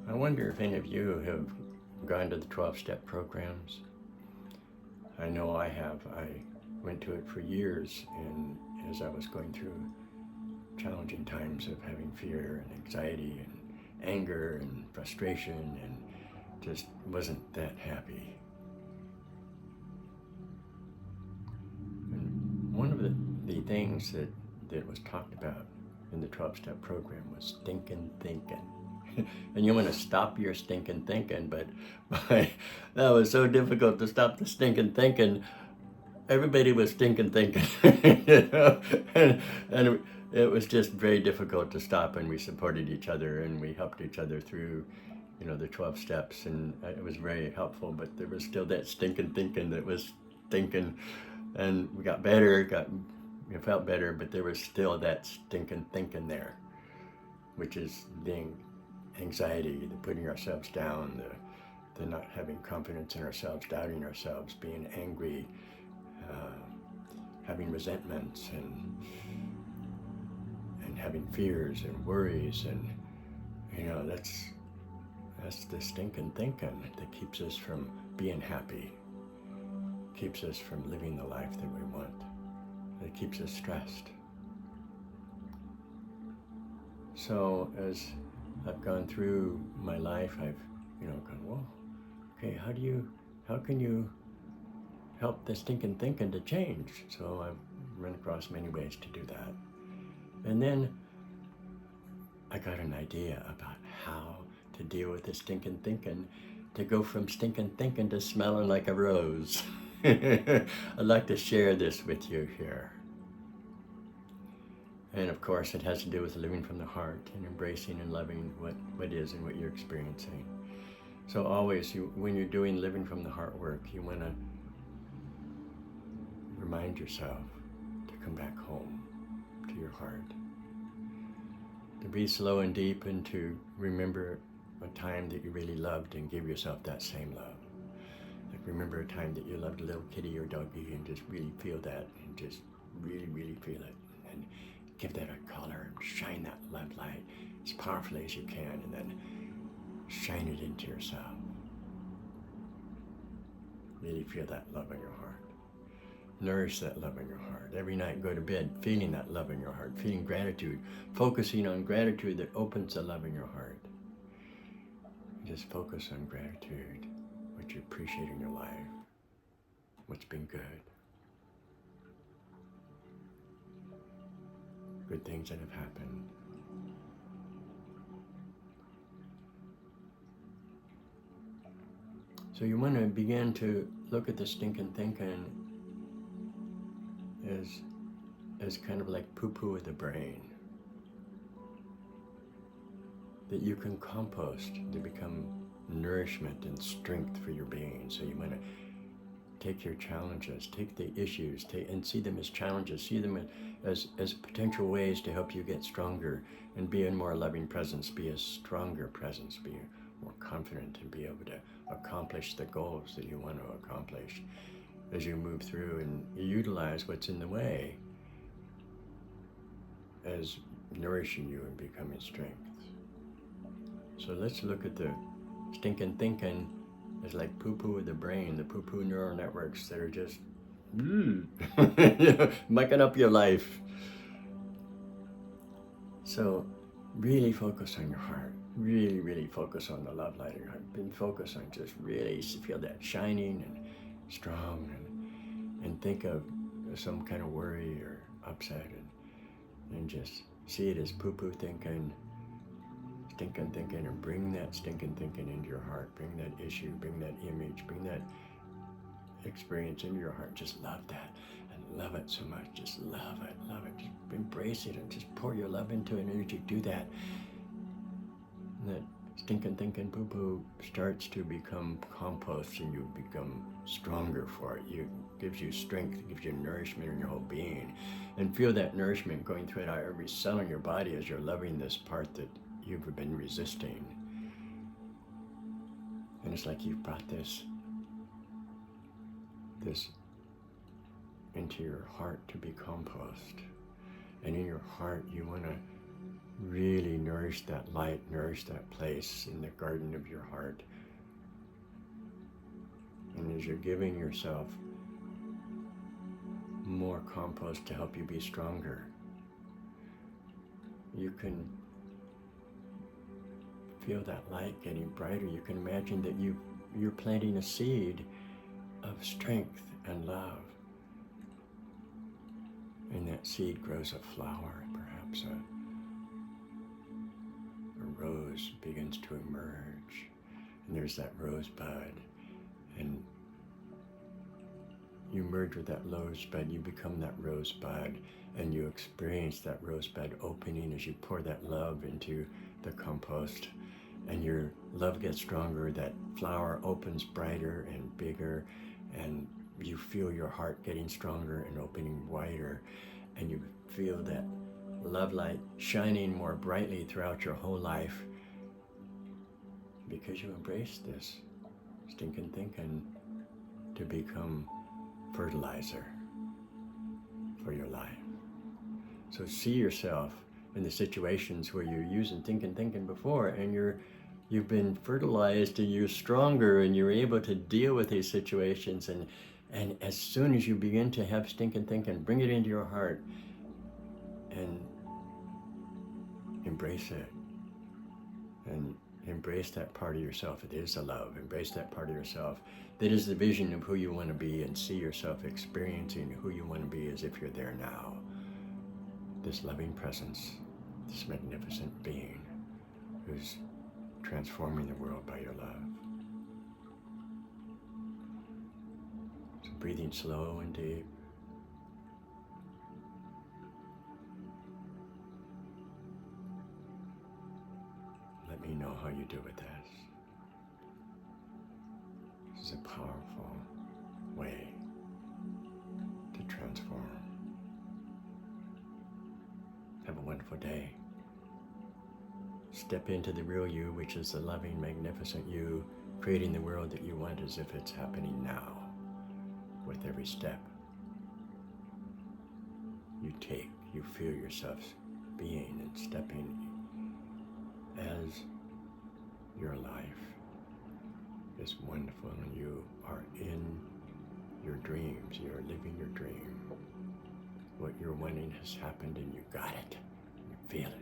I wonder if any of you have gone to the 12-step programs. I know I have. I went to it for years, and as I was going through challenging times of having fear and anxiety and anger and frustration and just wasn't that happy. And one of the things that was talked about in the 12-step program was stinkin' thinkin'. And you want to stop your stinking thinking, but that was so difficult to stop the stinking thinking. Everybody was stinking thinking, and it was just very difficult to stop. And we supported each other, and we helped each other through, the 12 steps, and it was very helpful. But there was still that stinking thinking that was thinking, and we got better, felt better, but there was still that stinking thinking there, which is being anxiety, the putting ourselves down, the not having confidence in ourselves, doubting ourselves, being angry, having resentments, and having fears and worries, and that's the stinking thinking that keeps us from being happy, keeps us from living the life that we want, that keeps us stressed. So as I've gone through my life, I've, gone, well, okay, how can you help the stinking thinking to change? So I've run across many ways to do that. And then I got an idea about how to deal with the stinking thinking, to go from stinking thinking to smelling like a rose. I'd like to share this with you here. And of course, it has to do with living from the heart and embracing and loving what is and what you're experiencing. So always, when you're doing living from the heart work, you want to remind yourself to come back home to your heart. To be slow and deep, and to remember a time that you really loved and give yourself that same love. Like remember a time that you loved a little kitty or doggy, and just really feel that, and just really, really feel it. And give that a color, shine that love light as powerfully as you can, and then shine it into yourself. Really feel that love in your heart. Nourish that love in your heart. Every night go to bed feeling that love in your heart, feeling gratitude, focusing on gratitude that opens the love in your heart. Just focus on gratitude, what you appreciate in your life, what's been good things that have happened. So you want to begin to look at the stinking thinking as kind of like poo-poo of the brain that you can compost to become nourishment and strength for your being. So you want to take your challenges, take the issues, and see them as challenges, see them as potential ways to help you get stronger and be a more loving presence, be a stronger presence, be more confident, and be able to accomplish the goals that you want to accomplish as you move through and utilize what's in the way as nourishing you and becoming strength. So let's look at the stinking thinking as like poo-poo of the brain, the poo-poo neural networks that are just mucking up your life. So really focus on your heart. Really, really focus on the love light in your heart. And focus on just really feel that shining and strong, and think of some kind of worry or upset, and just see it as poo-poo thinking, stinking thinking, and bring that stinking thinking into your heart. Bring that issue, bring that image, bring that experience into your heart. Just love that and love it so much. Just love it, love it. Just embrace it and just pour your love into it. And as you do that, that stinking thinking poo-poo starts to become compost, and you become stronger for it. It gives you strength, it gives you nourishment in your whole being. And feel that nourishment going through every cell in your body as you're loving this part that you've been resisting. And it's like you've brought this into your heart to be compost. And in your heart, you want to Really nourish that light, nourish that place in the garden of your heart. And as you're giving yourself more compost to help you be stronger, you can feel that light getting brighter. You can imagine that you're planting a seed of strength and love. And that seed grows a flower, perhaps a rose begins to emerge. And there's that rosebud. And you merge with that rosebud, you become that rosebud, and you experience that rosebud opening as you pour that love into the compost. And your love gets stronger, that flower opens brighter and bigger, and you feel your heart getting stronger and opening wider, and you feel that love light shining more brightly throughout your whole life because you embrace this stinkin' thinkin' to become fertilizer for your life. So see yourself in the situations where you're using thinkin' before, and you've been fertilized and you're stronger and you're able to deal with these situations, and as soon as you begin to have stinkin' thinkin', bring it into your heart and embrace it. And embrace that part of yourself. It is a love. Embrace that part of yourself. That is the vision of who you want to be, and see yourself experiencing who you want to be as if you're there now. This loving presence, this magnificent being who's transforming the world by your love. So breathing slow and deep. Let me know how you do with this. This is a powerful way to transform. Have a wonderful day. Step into the real you, which is the loving, magnificent you, creating the world that you want as if it's happening now. With every step you take, you feel yourself being and stepping as your life is wonderful and you are in your dreams. You're living your dream. What you're wanting has happened and you got it. You feel it.